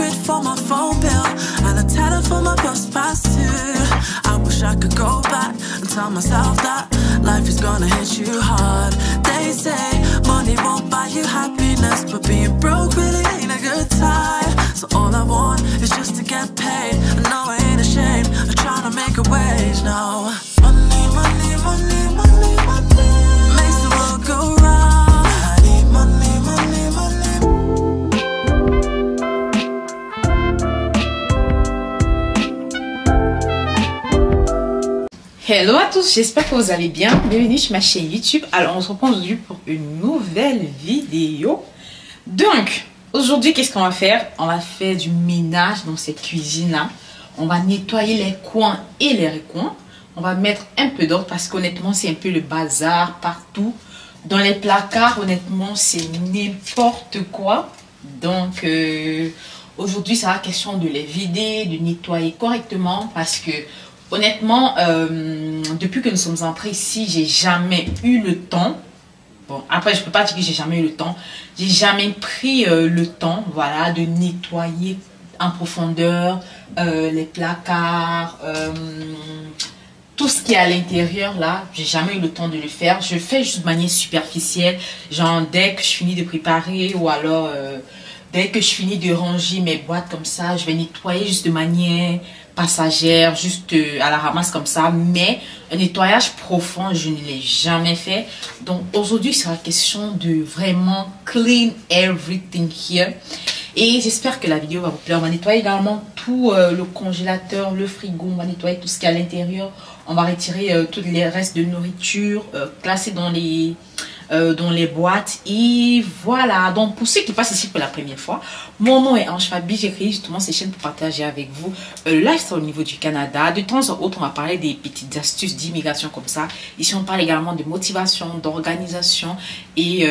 grid for my phone bill and a tenner for my bus pass too. I wish I could go back and tell myself that life is gonna hit you hard. They say money won't buy you happiness, but being broke really ain't a good time. So all I want is just to get paid. I know I ain't ashamed of trying to make a wage. No, money, money, money, money, money makes the world go round. I need money, money, money. Hello à tous, j'espère que vous allez bien. Bienvenue sur ma chaîne YouTube. Alors on se reprend aujourd'hui pour une nouvelle vidéo. Donc aujourd'hui qu'est-ce qu'on va faire? On va faire du ménage dans cette cuisine là. On va nettoyer les coins et les recoins. On va mettre un peu d'ordre parce qu'honnêtement c'est un peu le bazar partout. Dans les placards honnêtement c'est n'importe quoi. Donc aujourd'hui ça sera question de les vider, de nettoyer correctement parce que honnêtement, depuis que nous sommes entrés ici, j'ai jamais eu le temps. Bon, après, je peux pas dire que j'ai jamais eu le temps. J'ai jamais pris le temps, voilà, de nettoyer en profondeur les placards, tout ce qui est à l'intérieur là. J'ai jamais eu le temps de le faire. Je fais juste de manière superficielle, genre dès que je finis de préparer ou alors dès que je finis de ranger mes boîtes comme ça, je vais nettoyer juste de manière passagère, juste à la ramasse comme ça, mais un nettoyage profond je ne l'ai jamais fait. Donc aujourd'hui il sera question de vraiment clean everything here et j'espère que la vidéo va vous plaire. On va nettoyer également tout le congélateur, le frigo, on va nettoyer tout ce qui est à l'intérieur, on va retirer tous les restes de nourriture classés dans les boîtes et voilà. Donc pour ceux qui passent ici pour la première fois, mon nom est Ange Fabi. J'ai créé justement ces chaînes pour partager avec vous lifestyle au niveau du Canada. De temps en temps on va parler des petites astuces d'immigration comme ça. Ici on parle également de motivation, d'organisation et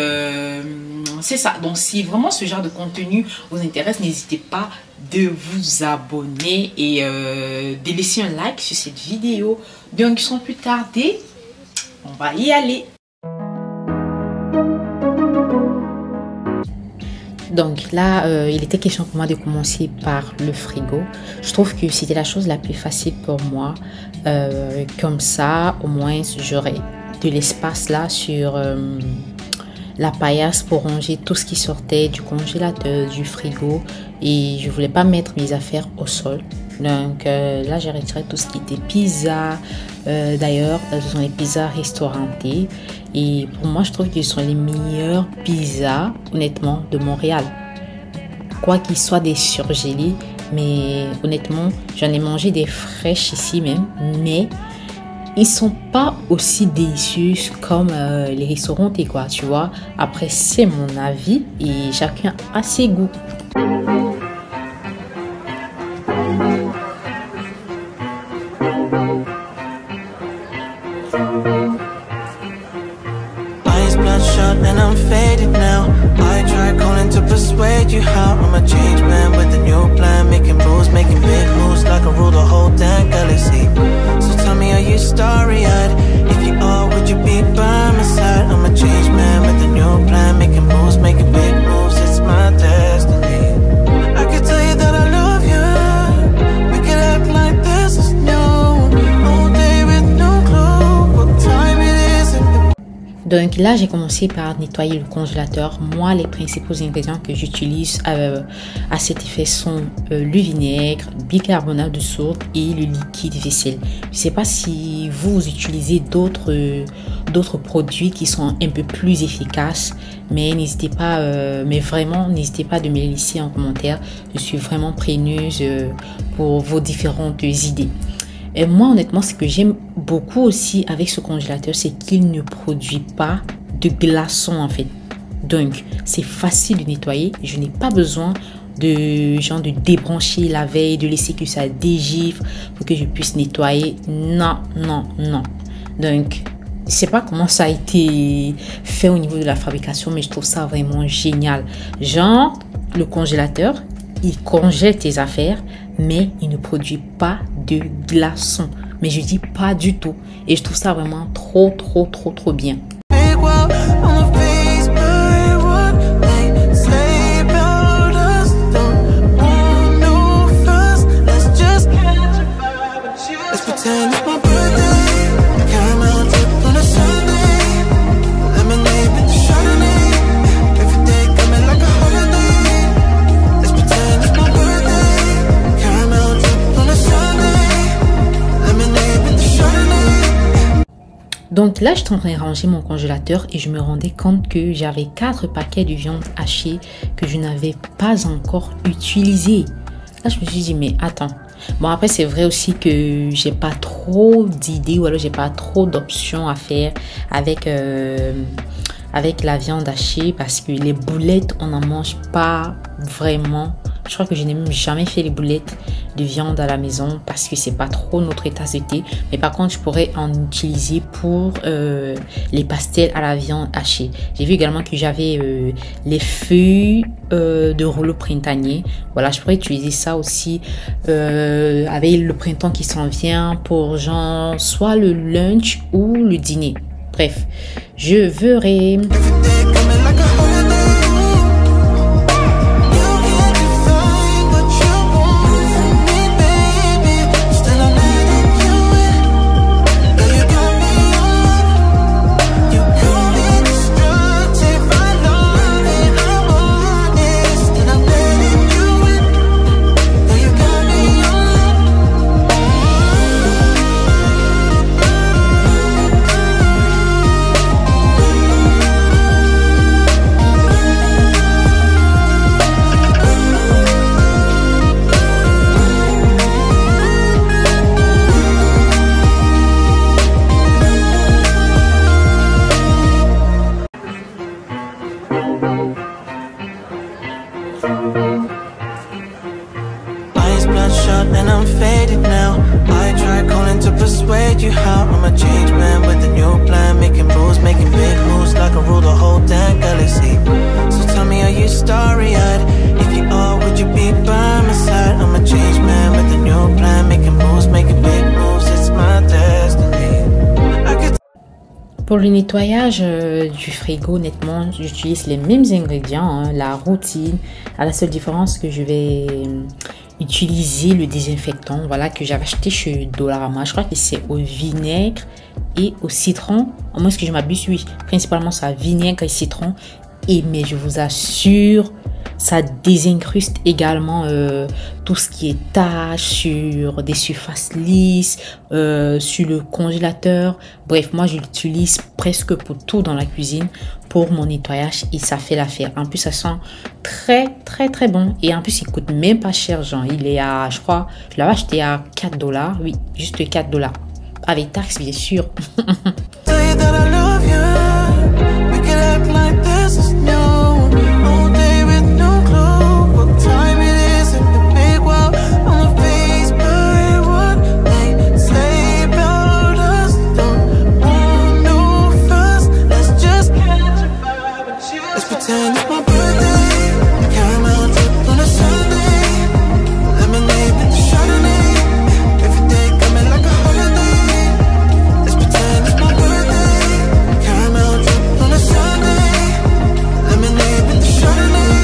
c'est ça. Donc si vraiment ce genre de contenu vous intéresse, n'hésitez pas de vous abonner et de laisser un like sur cette vidéo. Donc sans plus tarder, on va y aller. Donc là, il était question pour moi de commencer par le frigo. Je trouve que c'était la chose la plus facile pour moi. Comme ça, au moins, j'aurais de l'espace là sur la paillasse pour ranger tout ce qui sortait du congélateur, du frigo. Et je voulais pas mettre mes affaires au sol. Donc là, j'ai retiré tout ce qui était pizza. D'ailleurs, ce sont les pizzas restaurantés. Et pour moi, je trouve que ce sont les meilleures pizzas, honnêtement, de Montréal. Quoi qu'ils soient des surgelés, mais honnêtement, j'en ai mangé des fraîches ici même. Mais ils sont pas aussi délicieux comme les restaurantés, quoi, tu vois. Après, c'est mon avis et chacun a ses goûts. And I'm faded now. I try calling to persuade you how I'm a change man with a new plan, making rules, making big moves like I rule the whole damn galaxy. So tell me, are you starry-eyed? If you are, would you be by my side? I'm a change man with a new plan, making moves, making big moves. It's my destiny. I could tell you that I love you. We could act like this is new. All day with no clue what time it is in the... Donc là, j'ai commencé par nettoyer le congélateur. Moi, les principaux ingrédients que j'utilise à cet effet sont le vinaigre, bicarbonate de soude et le liquide vaisselle. Je ne sais pas si vous utilisez d'autres produits qui sont un peu plus efficaces, mais n'hésitez pas, mais vraiment, n'hésitez pas de me les laisser en commentaire. Je suis vraiment preneuse pour vos différentes idées. Et moi, honnêtement, ce que j'aime beaucoup aussi avec ce congélateur, c'est qu'il ne produit pas de glaçons en fait. Donc, c'est facile de nettoyer. Je n'ai pas besoin de débrancher la veille, de laisser que ça dégivre pour que je puisse nettoyer. Non, non, non. Donc, je ne sais pas comment ça a été fait au niveau de la fabrication, mais je trouve ça vraiment génial. Genre, le congélateur, il congèle tes affaires, mais il ne produit pas de glaçons. Mais je dis pas du tout. Et je trouve ça vraiment trop bien. Donc là, j'étais en train de ranger mon congélateur et je me rendais compte que j'avais 4 paquets de viande hachée que je n'avais pas encore utilisés. Là, je me suis dit, mais attends. Bon, après, c'est vrai aussi que j'ai pas trop d'idées ou alors j'ai pas trop d'options à faire avec la viande hachée parce que les boulettes, on n'en mange pas vraiment. Je crois que je n'ai même jamais fait les boulettes de viande à la maison parce que c'est pas trop notre tasse de thé. Mais par contre, je pourrais en utiliser pour les pastels à la viande hachée. J'ai vu également que j'avais les feuilles de rouleau printanier. Voilà, je pourrais utiliser ça aussi avec le printemps qui s'en vient pour genre soit le lunch ou le dîner. Bref, je verrai. Eyes bloodshot and I'm faded now. I try calling to persuade you how I'm a changed man with a new plan, making rules, making big moves like I rule the whole damn galaxy. So tell me, are you starry-eyed? If you are, would you be by my side? I'm a changed man with a new plan, making moves, making big moves. It's my destiny. I could Pour le nettoyage du frigo, honnêtement, j'utilise les mêmes ingrédients, hein, la routine. À la seule différence que je vais utiliser le désinfectant, voilà, que j'avais acheté chez Dollarama. Je crois que c'est au vinaigre et au citron. À moins que je m'abuse, oui, principalement ça, vinaigre et citron. Et mais je vous assure, ça désincruste également tout ce qui est taches sur des surfaces lisses, sur le congélateur. Bref, moi je l'utilise presque pour tout dans la cuisine pour mon nettoyage et ça fait l'affaire. En plus, ça sent très très très bon et en plus il coûte même pas cher, genre il est à, je crois, je l'avais acheté à 4 $, oui, juste 4 $, avec taxes bien sûr. tell you that I love you. We can act like this is new. All day with no clue what time it is in the big world. I'm faced by what they say about us. Don't want no fuss. Let's just catch a vibe with you. Let's pretend it's my birthday. Caramel dip on a Sunday. Lemonade with Chardonnay. Every day coming like a holiday. Let's pretend it's my birthday. Caramel drip on a Sunday. Lemonade with Chardonnay.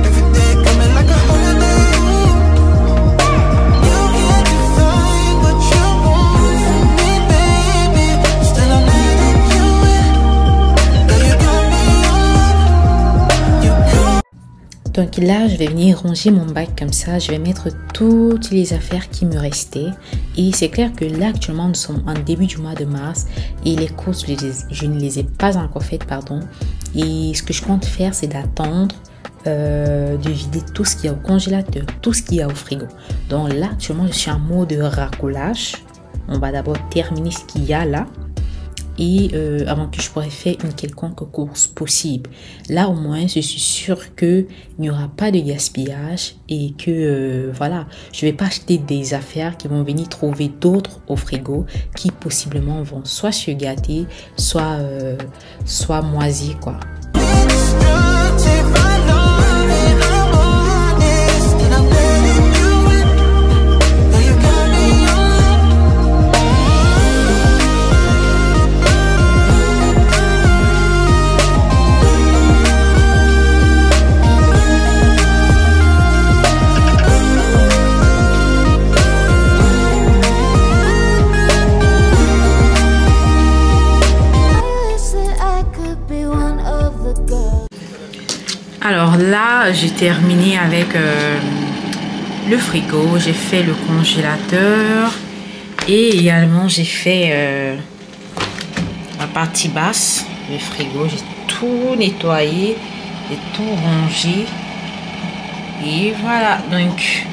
Every day coming like a holiday. You can't define what you want from me, baby. Still I'm letting you in. Girl, you got me on. You got Donc là, je vais venir ranger mon bac comme ça. Je vais mettre toutes les affaires qui me restaient. Et c'est clair que là, actuellement, nous sommes en début du mois de mars. Et les courses, je ne les ai pas encore faites, pardon. Et ce que je compte faire, c'est d'attendre de vider tout ce qu'il y a au congélateur, tout ce qu'il y a au frigo. Donc là, actuellement, je suis en mode racolage. On va d'abord terminer ce qu'il y a là. Et avant que je pourrais faire une quelconque course possible. Là au moins je suis sûre que il n'y aura pas de gaspillage et que voilà, je vais pas acheter des affaires qui vont venir trouver d'autres au frigo qui possiblement vont soit se gâter, soit moisir quoi. destructive. I love it. I'm honest and I'm letting you in. Girl, you got me on. I wish that I could be one of the girls. Alors là, j'ai terminé avec le frigo, j'ai fait le congélateur et également j'ai fait partie basse, le frigo, j'ai tout nettoyé, j'ai tout rangé. Et voilà, donc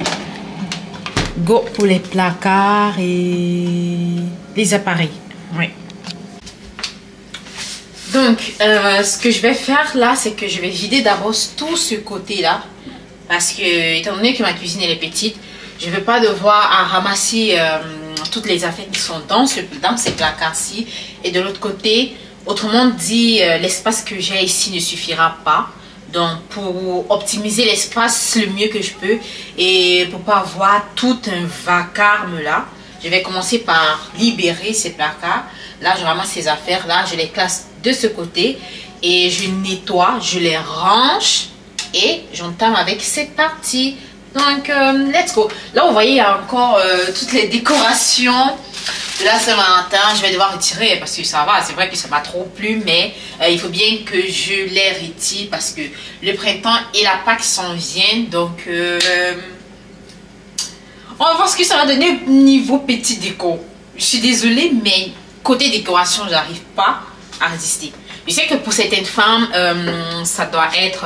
go pour les placards et les appareils. Oui. Donc, ce que je vais faire là, c'est que je vais vider d'abord tout ce côté-là. Parce que, étant donné que ma cuisine elle est petite, je ne veux pas devoir ramasser toutes les affaires qui sont dans ces placards-ci. Et de l'autre côté, autrement dit, l'espace que j'ai ici ne suffira pas. Donc, pour optimiser l'espace le mieux que je peux et pour pas avoir tout un vacarme là, je vais commencer par libérer ces placards. Là, je ramasse ces affaires là, je les classe de ce côté et je nettoie, je les range et j'entame avec cette partie. Donc, let's go. Là, vous voyez, il y a encore toutes les décorations de la Saint-Valentin. Je vais devoir retirer parce que ça va. C'est vrai que ça m'a trop plu, mais il faut bien que je les retire parce que le printemps et la Pâques s'en viennent. Donc, on va voir ce que ça va donner niveau petit déco. Je suis désolée, mais côté décoration, je n'arrive pas à résister. Je sais que pour certaines femmes, ça doit être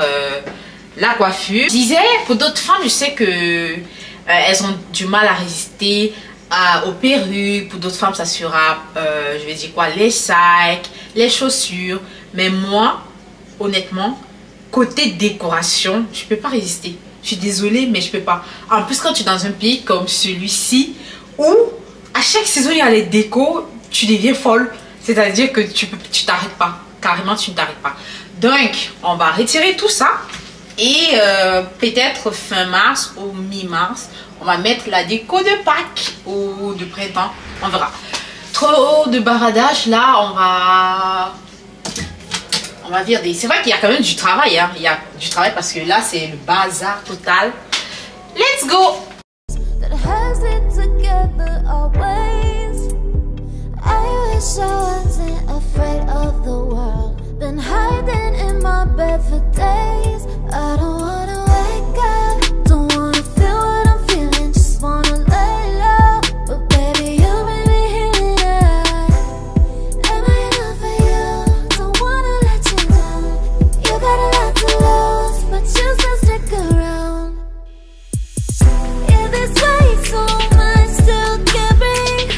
la coiffure. Je disais, pour d'autres femmes, je sais que elles ont du mal à résister aux perruques. Pour d'autres femmes, ça sera, je vais dire quoi, les sacs, les chaussures. Mais moi, honnêtement, côté décoration, je peux pas résister. Je suis désolée, mais je peux pas. En plus, quand tu es dans un pays comme celui-ci, où à chaque saison, il y a les décos, tu deviens folle. C'est-à-dire que tu t'arrêtes pas. Carrément, tu ne t'arrêtes pas. Donc, on va retirer tout ça. Et peut-être fin mars ou mi-mars, on va mettre la déco de Pâques ou de printemps. On verra. Trop de baradage. Là, on va virer. C'est vrai qu'il y a quand même du travail. Hein. Il y a du travail parce que là, c'est le bazar total. Let's go! Been hiding in my bed for days. I don't wanna wake up, don't wanna feel what I'm feeling, just wanna lay low. But baby, you made me heal it. Am I enough for you? Don't wanna let you down. You got a lot to lose, but you still stick around. Yeah, this way so much still giving,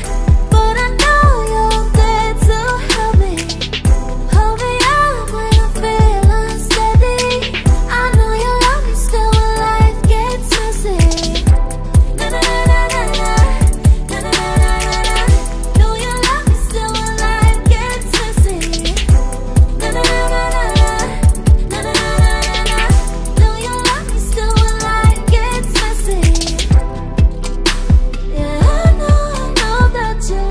but I know you're there to help me. Hold me up when I feel unsteady. I know you love me still when life gets messy. Na na na na na na na na na na. Know you love me still when life gets messy. Na na na na na na na na na na. Know you love me still when life gets messy. Yeah, I know that you.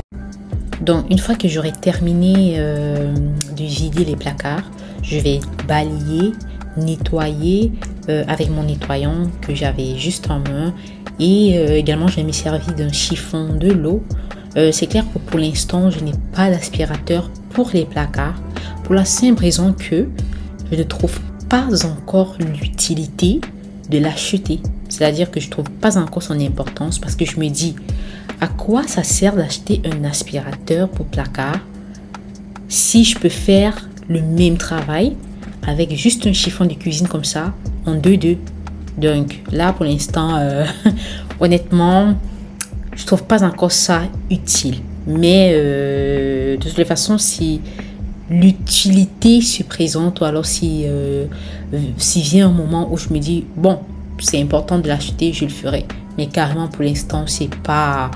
Donc, une fois que j'aurai terminé de vider les placards, je vais balayer, nettoyer avec mon nettoyant que j'avais juste en main. Et également, je vais me servir d'un chiffon de l'eau. C'est clair que pour l'instant, je n'ai pas d'aspirateur pour les placards. Pour la simple raison que je ne trouve pas encore l'utilité de l'acheter. C'est-à-dire que je ne trouve pas encore son importance parce que je me dis... À quoi ça sert d'acheter un aspirateur pour placard si je peux faire le même travail avec juste un chiffon de cuisine comme ça en 2-2. Donc là pour l'instant, honnêtement, je trouve pas encore ça utile. Mais de toute façon, si l'utilité se présente ou alors si vient un moment où je me dis bon, c'est important de l'acheter, je le ferai. Mais carrément, pour l'instant, c'est pas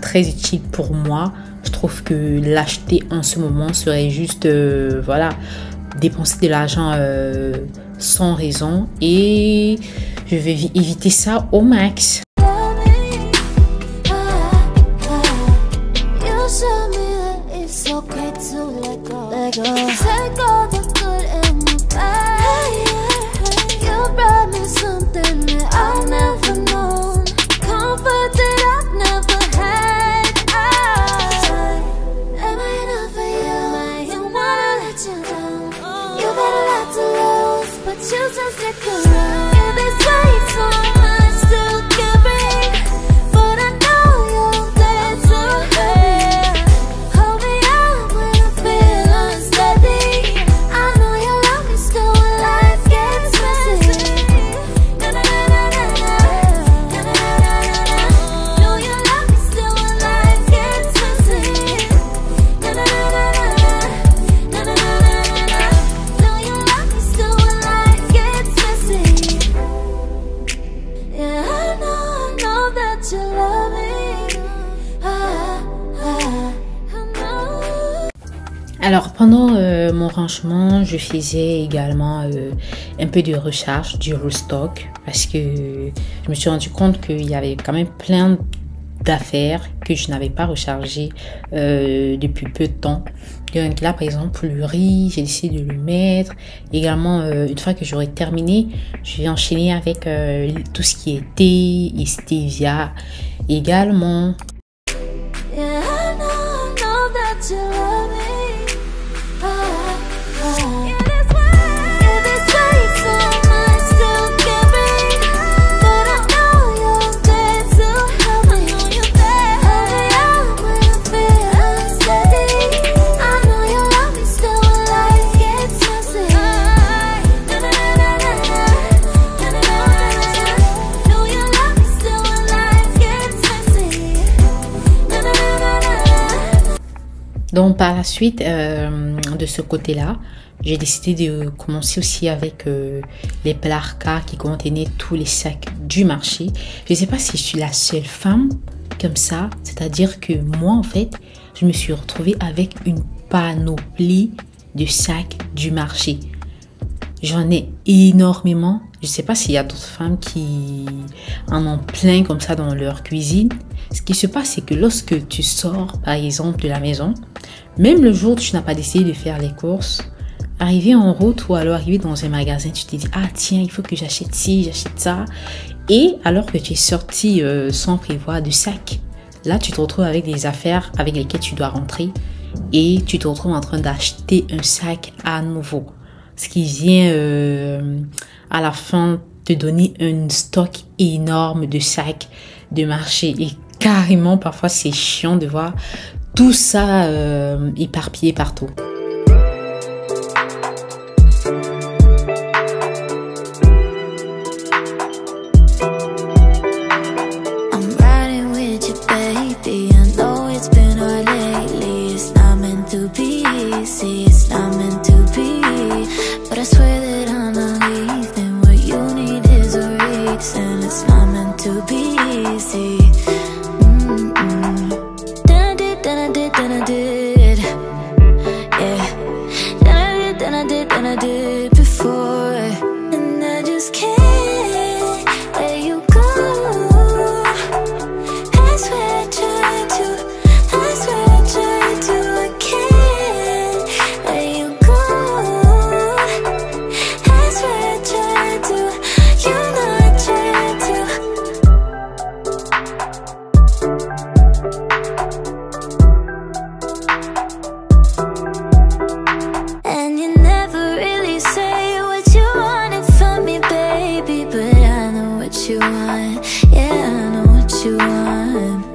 très utile pour moi. Je trouve que l'acheter en ce moment serait juste, voilà, dépenser de l'argent sans raison. Et je vais éviter ça au max. But you just stick around. Yeah, this way so much still give that you love me. I know. Alors, pendant mon rangement, je faisais également un peu de recharge, du restock, parce que je me suis rendu compte qu'il y avait quand même plein d'affaires que je n'avais pas rechargées depuis peu de temps. Donc là, par exemple, le riz, j'ai décidé de le mettre. Également, une fois que j'aurai terminé, je vais enchaîner avec tout ce qui est thé et stevia également. Yeah, I know that you love me. Yeah, this way so much still can't breathe, but I know you're there to help me. Hold me out when I feel unsteady. I know you love me still when life gets messy. Na na na na na na na na. Know you love me still when life gets messy. Na na na na na. Donc par la suite de ce côté-là, j'ai décidé de commencer aussi avec les placas qui contenaient tous les sacs du marché. Je ne sais pas si je suis la seule femme comme ça, c'est-à-dire que moi en fait, je me suis retrouvée avec une panoplie de sacs du marché. J'en ai énormément. Je ne sais pas s'il y a d'autres femmes qui en ont plein comme ça dans leur cuisine. Ce qui se passe, c'est que lorsque tu sors, par exemple, de la maison, même le jour où tu n'as pas décidé de faire les courses, arriver en route ou alors arriver dans un magasin, tu te dis « Ah tiens, il faut que j'achète ci, j'achète ça ». Et alors que tu es sorti sans prévoir de sac, là, tu te retrouves avec des affaires avec lesquelles tu dois rentrer et tu te retrouves en train d'acheter un sac à nouveau. Ce qui vient à la fin te donner un stock énorme de sacs de marché. Et carrément, parfois, c'est chiant de voir tout ça éparpillé partout. I'm riding with you, baby. I know it's been hard lately. It's not meant to be easy. It's not meant to be. But I swear that I'm not leaving. What you need is a reason. It's not meant to be easy. Then I did. Yeah. Then I did before. And I just can't let you go. I swear I tried to. I can't let you go. I swear I tried to. You know I tried to. And you never really say what you wanted from me, baby. But I know what you want. Yeah, I know what you want.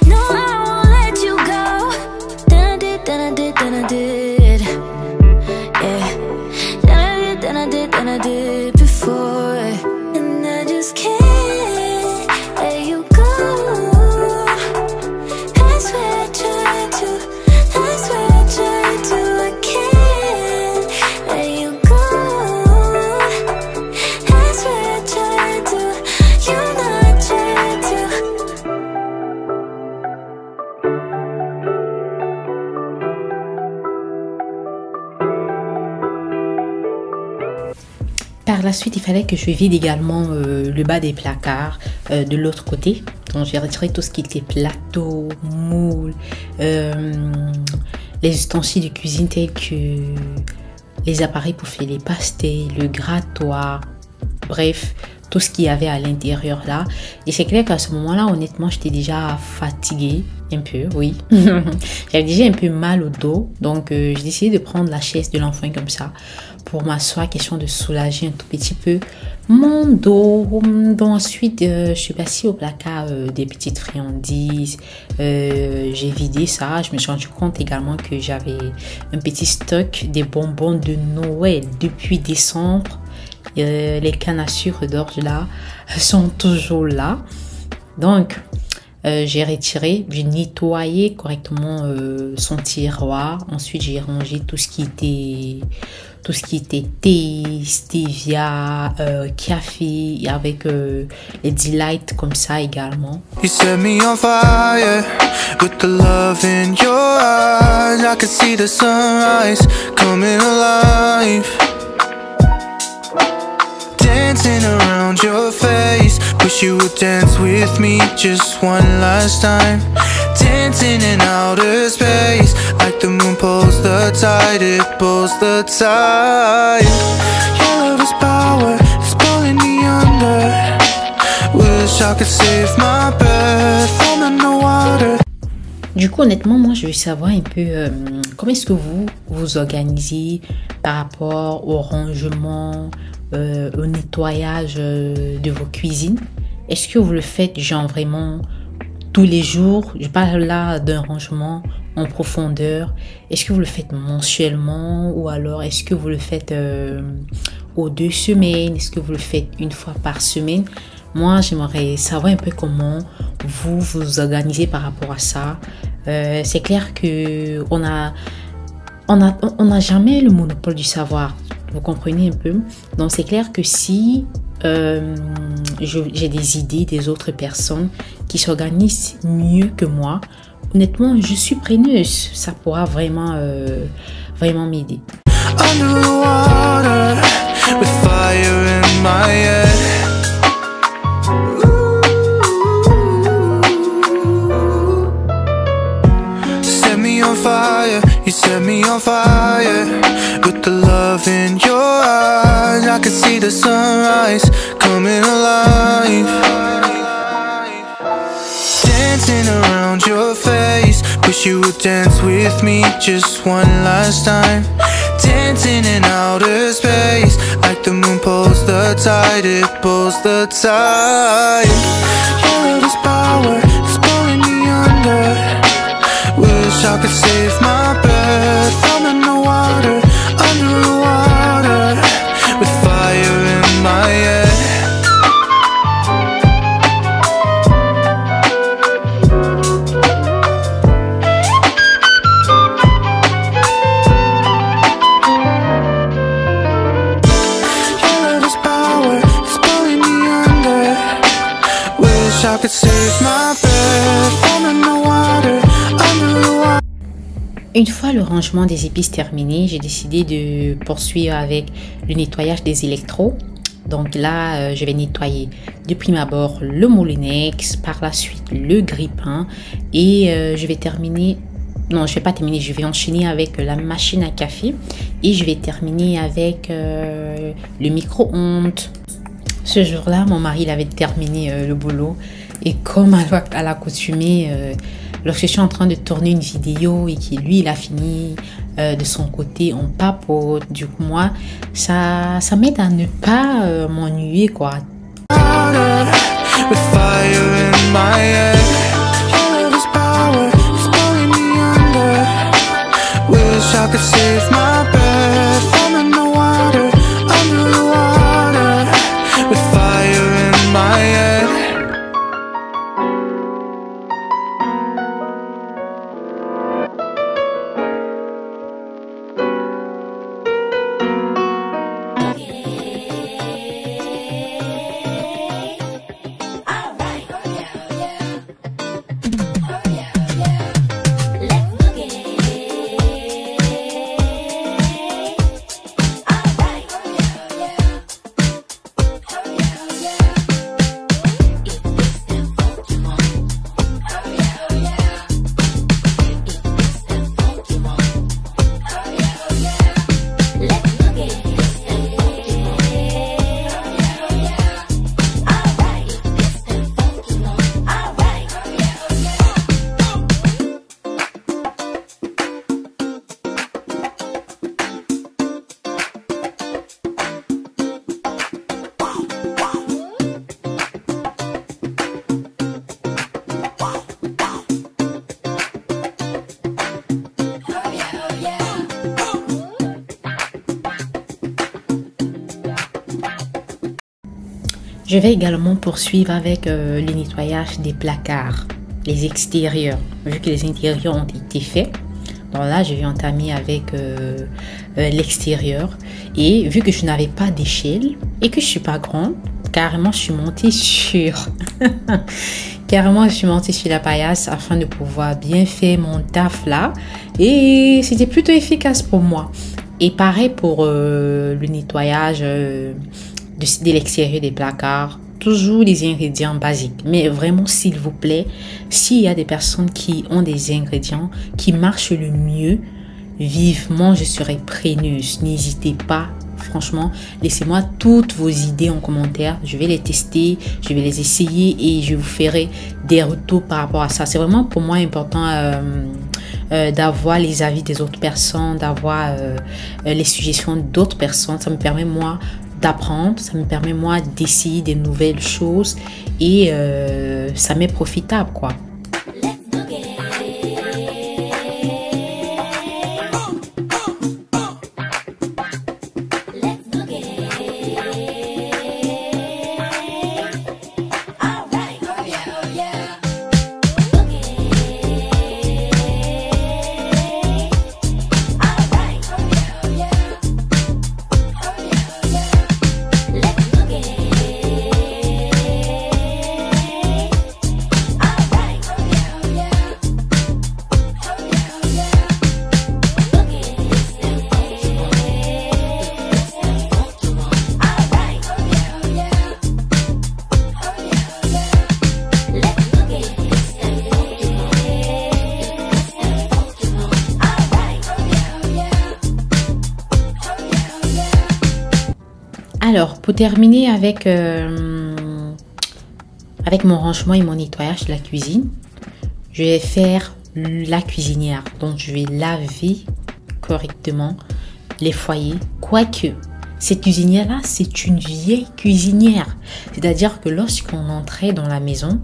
No, I won't let you go. Then I did. Yeah. Then I did before. And I just can't let you go. I swear I tried to. I can't let you go. I swear I tried to. You know I tried to. Par la suite, il fallait que je vide également le bas des placards de l'autre côté. Donc, j'ai retiré tout ce qui était plateau, moule, les ustensiles de cuisine tels que les appareils pour faire les pastés, le grattoir, bref, tout ce qu'il y avait à l'intérieur là. Et c'est clair qu'à ce moment-là, honnêtement, j'étais déjà fatiguée un peu, oui. J'avais déjà un peu mal au dos. Donc, j'ai décidé de prendre la chaise de l'enfant comme ça pour m'asseoir, question de soulager un tout petit peu mon dos. Donc ensuite, je suis passée au placard des petites friandises. J'ai vidé ça. Je me suis rendu compte également que j'avais un petit stock des bonbons de Noël depuis décembre. Les cannes à sucre d'orge là sont toujours là. Donc, j'ai retiré, j'ai nettoyé correctement son tiroir. Ensuite, j'ai rangé tout ce qui était tout ce qui était thé, stevia, café, avec les delights comme ça également. You set me on fire with the love in your eyes. I could see the sunrise coming alive. Dancing around your face. Wish you would dance with me just one last time. Dancing in outer space, like the moon pulls the tide, it pulls the tide. Your love is power, it's pulling me under. Wish I could save my breath, I'm in the water. Du coup, honnêtement, moi, je veux savoir un peu comment est-ce que vous vous organisez par rapport au rangement, au nettoyage de vos cuisines. Est-ce que vous le faites genre vraiment tous les jours? Je parle là d'un rangement en profondeur. Est-ce que vous le faites mensuellement ou alors est-ce que vous le faites aux 2 semaines? Est-ce que vous le faites une fois par semaine? Moi, j'aimerais savoir un peu comment vous vous organisez par rapport à ça. C'est clair que on n'a jamais le monopole du savoir. Vous comprenez un peu? Donc, c'est clair que si j'ai des idées des autres personnes qui s'organisent mieux que moi, honnêtement, je suis preneuse. Ça pourra vraiment m'aider. Under the water, with fire in my head. Set me on fire, you set me on fire. With the love in your eyes, I can see the sunrise coming alive. Dancing around your face, wish you would dance with me just one last time. Dancing in outer space, like the moon pulls the tide, it pulls the tide. Your love is power, it's pulling me under. Wish I could save my breath, I'm in the water, under the water, with fire in my head. I could save my breath, I'm in the water, under the water. Une fois le rangement des épices terminé, j'ai décidé de poursuivre avec le nettoyage des électros. Donc là, je vais nettoyer de prime abord le Moulinex, par la suite le grille-pain et je vais terminer. Non, je vais pas terminer, je vais enchaîner avec la machine à café et je vais terminer avec le micro-ondes. Ce jour-là, mon mari il avait terminé le boulot et comme à l'accoutumée, lorsque je suis en train de tourner une vidéo et que lui il a fini de son côté, on papote. Du coup, moi, ça m'aide à ne pas m'ennuyer quoi. With fire in my head, your love is power, it's pulling me under. Wish I could save my breath, I'm in the water, under the water, with fire in my head. Je vais également poursuivre avec le nettoyage des placards, les extérieurs, vu que les intérieurs ont été faits. Donc là, je vais entamer avec l'extérieur. Et vu que je n'avais pas d'échelle et que je suis pas grande, carrément, je suis montée sur... Carrément, je suis montée sur la paillasse afin de pouvoir bien faire mon taf là. Et c'était plutôt efficace pour moi. Et pareil pour le nettoyage de l'extérieur des placards. Toujours les ingrédients basiques. Mais vraiment, s'il vous plaît, s'il y a des personnes qui ont des ingrédients qui marchent le mieux, vivement, je serai preneuse. N'hésitez pas. Franchement, laissez-moi toutes vos idées en commentaire. Je vais les tester, je vais les essayer et je vous ferai des retours par rapport à ça. C'est vraiment pour moi important d'avoir les avis des autres personnes, d'avoir les suggestions d'autres personnes. Ça me permet moi d'apprendre, ça me permet moi d'essayer des nouvelles choses et ça m'est profitable quoi. Alors, pour terminer avec mon rangement et mon nettoyage de la cuisine, je vais faire la cuisinière. Donc, je vais laver correctement les foyers. Quoique, cette cuisinière-là, c'est une vieille cuisinière. C'est-à-dire que lorsqu'on entrait dans la maison,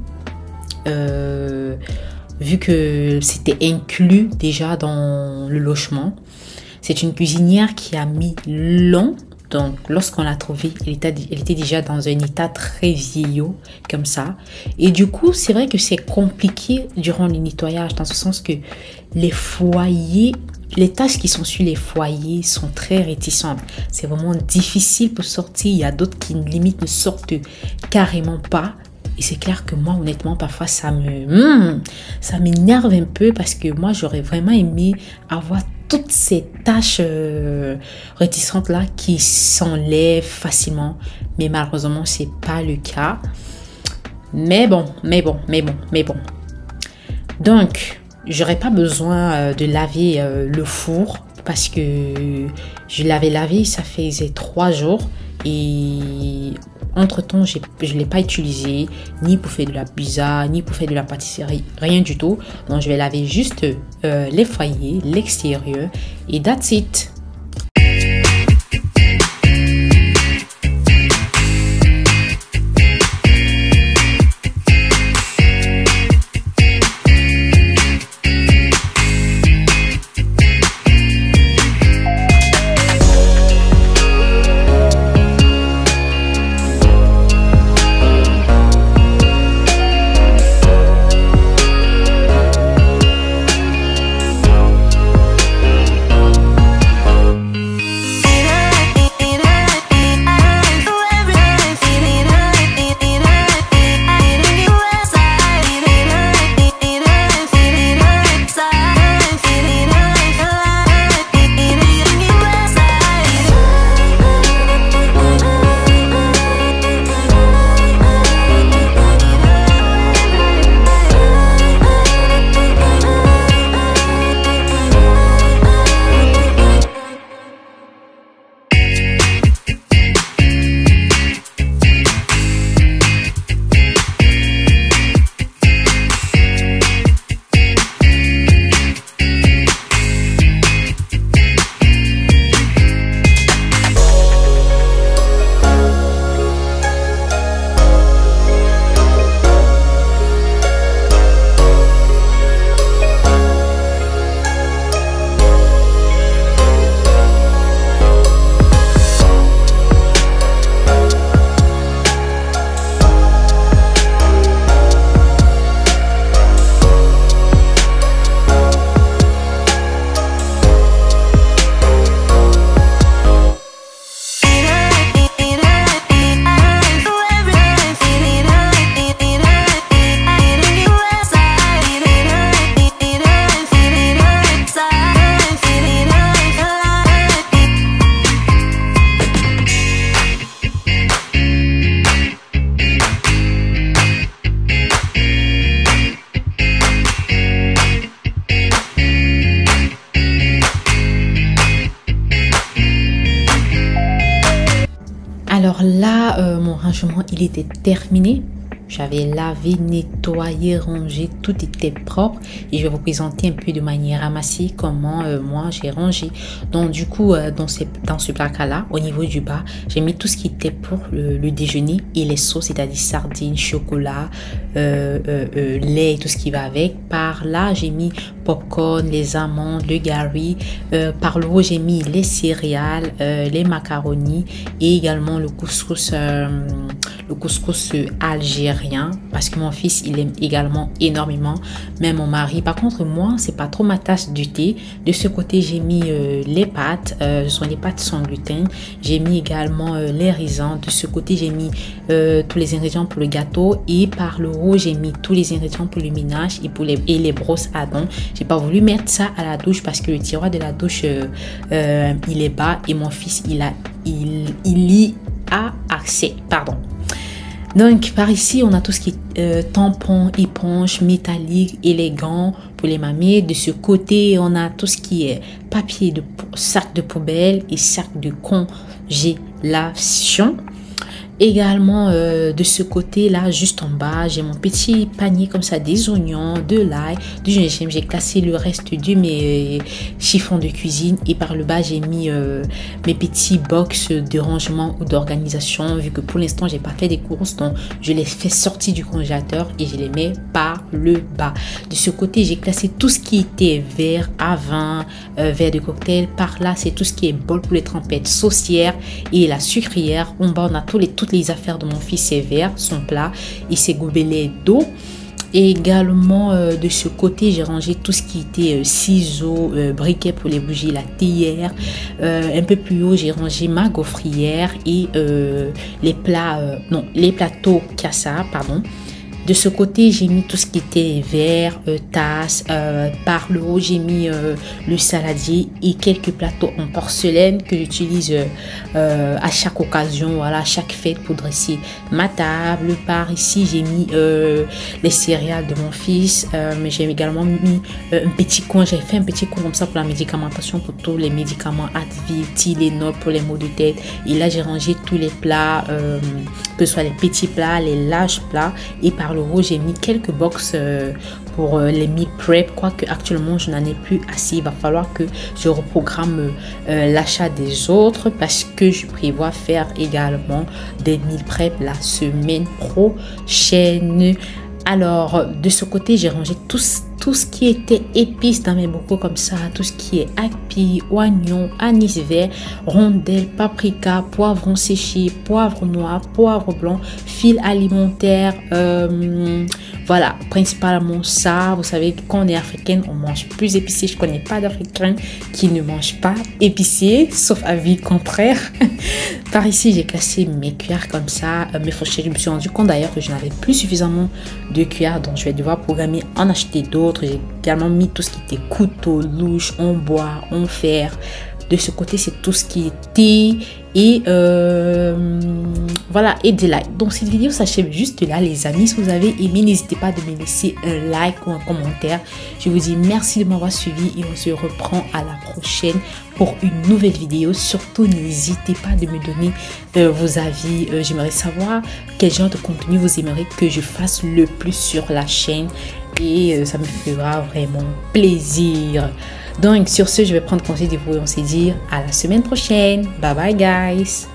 vu que c'était inclus déjà dans le logement, c'est une cuisinière qui a mis long. Donc, lorsqu'on l'a trouvée, elle était déjà dans un état très vieillot, comme ça. Et du coup, c'est vrai que c'est compliqué durant le nettoyage, dans ce sens que les foyers, les tâches qui sont sur les foyers sont très réticentes. C'est vraiment difficile pour sortir. Il y a d'autres qui, limite, ne sortent carrément pas. Et c'est clair que moi, honnêtement, parfois, ça m'énerve un peu parce que moi, j'aurais vraiment aimé avoir toutes ces tâches réticentes là qui s'enlèvent facilement, mais malheureusement c'est pas le cas. Mais bon. Donc j'aurais pas besoin de laver le four parce que je l'avais lavé, ça faisait 3 jours et entre temps je ne l'ai pas utilisé ni pour faire de la pizza ni pour faire de la pâtisserie, rien du tout. Donc je vais laver juste les foyers, l'extérieur et that's it. Alors là, mon rangement, il était terminé. J'avais lavé, nettoyé, rangé, tout était propre. Et je vais vous présenter un peu de manière ramassée comment moi j'ai rangé. Donc du coup, dans ce placard-là, au niveau du bas, j'ai mis tout ce qui était pour le déjeuner et les sauces, c'est-à-dire sardines, chocolat, lait et tout ce qui va avec. Par là, j'ai mis popcorn, les amandes, le gari. Par le haut, j'ai mis les céréales, les macaronis et également le couscous algérien. Parce que mon fils il aime également énormément, même mon mari. Par contre moi c'est pas trop ma tasse du thé. De ce côté j'ai mis les pâtes, ce sont des pâtes sans gluten. J'ai mis également les raisins. De ce côté j'ai mis tous les ingrédients pour le gâteau et par le haut j'ai mis tous les ingrédients pour le ménage et pour les brosses à dents. J'ai pas voulu mettre ça à la douche parce que le tiroir de la douche il est bas et mon fils il y a accès, pardon. Donc par ici on a tout ce qui est tampons, éponges, métalliques, élégants pour les mamies. De ce côté on a tout ce qui est papier de sac de poubelle et sac de congélation. Également de ce côté là juste en bas j'ai mon petit panier comme ça, des oignons, de l'ail, du gingembre. J'ai classé le reste de mes chiffons de cuisine et par le bas j'ai mis mes petits box de rangement ou d'organisation vu que pour l'instant j'ai pas fait des courses, donc je les fais sortir du congélateur et je les mets par le bas. De ce côté j'ai classé tout ce qui était verre à vin, verre de cocktail. Par là c'est tout ce qui est bol pour les trempettes, saucière et la sucrière. En bas on a toutes les affaires de mon fils, ses verres, son plat et ses gobelets d'eau. Et également de ce côté j'ai rangé tout ce qui était ciseaux, briquets pour les bougies, la théière. Un peu plus haut j'ai rangé ma gaufrière et les plateaux cassa, pardon. De ce côté, j'ai mis tout ce qui était verre, tasse. Par le haut, j'ai mis le saladier et quelques plateaux en porcelaine que j'utilise à chaque occasion, voilà, à chaque fête pour dresser ma table. Par ici, j'ai mis les céréales de mon fils. Mais j'ai également mis un petit coin. J'ai fait un petit coin comme ça pour la médicamentation, pour tous les médicaments Advil, Tylenol pour les maux de tête. Et là, j'ai rangé tous les plats, que ce soit les petits plats, les larges plats. Et par le haut j'ai mis quelques box pour les meal prep, quoique actuellement je n'en ai plus assez. Il va falloir que je reprogramme l'achat des autres parce que je prévois faire également des meal prep la semaine prochaine. Alors de ce côté j'ai rangé tout ce qui était épices dans mes bocaux comme ça, tout ce qui est api, oignon, anis vert, rondelles, paprika, poivron séché, poivre noir, poivre blanc, fil alimentaire, voilà, principalement ça. Vous savez que quand on est africaine, on mange plus épicé. Je connais pas d'Africain qui ne mange pas épicé, sauf avis contraire. Par ici, j'ai classé mes cuillères comme ça, mes fourchettes. Je me suis rendu compte d'ailleurs que je n'avais plus suffisamment de cuillères, donc je vais devoir programmer en acheter d'autres. J'ai également mis tout ce qui était couteau, louche, en bois, en fer. De ce côté, c'est tout ce qui était et voilà, et des likes. Donc cette vidéo s'achève juste là les amis. Si vous avez aimé, n'hésitez pas de me laisser un like ou un commentaire. Je vous dis merci de m'avoir suivi et on se reprend à la prochaine pour une nouvelle vidéo. Surtout n'hésitez pas de me donner vos avis. J'aimerais savoir quel genre de contenu vous aimeriez que je fasse le plus sur la chaîne et ça me fera vraiment plaisir. Donc sur ce, je vais prendre congé de vous et on se dit à la semaine prochaine. Bye bye guys.